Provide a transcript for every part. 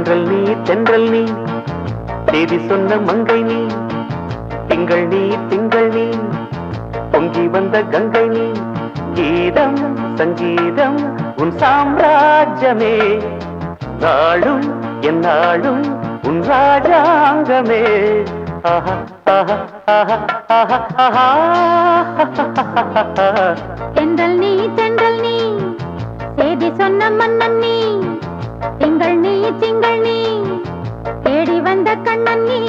தென்றல் நீ தென்றல் நீ தேதி சொன்ன மங்கை நீ திங்கள் நீ பொங்கி வந்த கங்கை நீ கீதம் சங்கீதம் உன் சாம்ராஜ்யமே நாளும் என்னாலும் உன் ராஜாங்கமே ஆஹா ஆஹா ஆஹா ஆஹா ஆஹா தென்றல் நீ செய்தி சொன்ன மன்னன் நீ திங்கள் நீ தேடி வந்த கண்ணன் நீ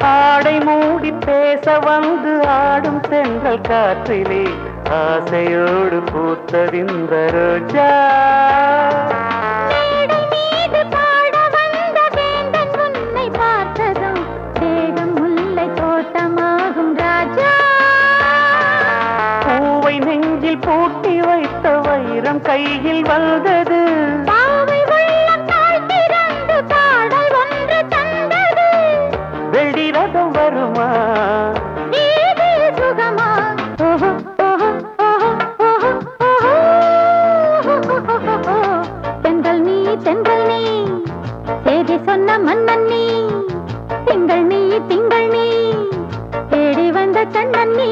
ஆடை மூடி பேச வந்து ஆடும் தென்றல் காற்றிலே ஆசையோடு பூத்ததிந்த ரோஜா பூவை நெஞ்சில் பூட்டி வைத்த வைரம் கையில் வந்தது வெள்ளி ரதம் வருமா சுகமா தென்றல் நீ செய்தி சொன்ன மன்னன் நீ திங்கள் நீ தேடி வந்த கண்ணன் நீ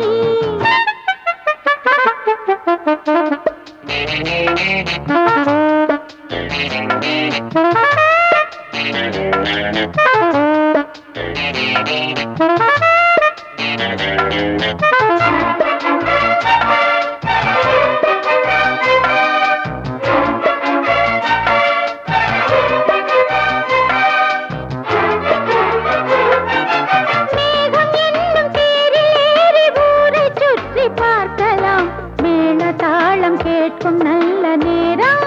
கேட்கும் நல்ல நேரம்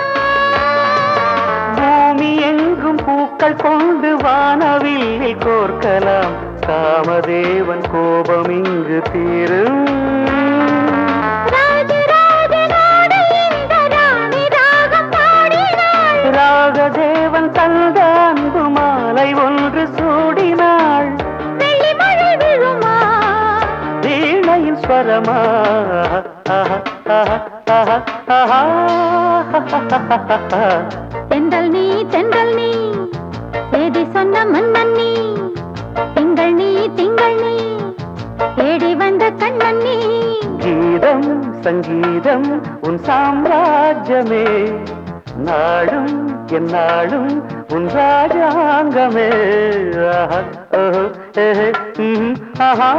பூமி எங்கும் பூக்கள் கொண்டு வானவில் கோர்க்கலாம் காமதேவன் கோபம் இங்கு தீரும் ராகதேவன் தந்த அன்பு மாலை ஒன்று சூடினாள் வீணையின் ஸ்வரமா தென்றல் நீ செய்தி சொன்ன மன்னன் நீ திங்கள் நீ தேடி வந்த கண்ணன் நீ கீதம் சங்கீதம் உன் சாம்ராஜ்யமே நாடும் என்னாலும் உன் ராஜாங்கமே ஆஹா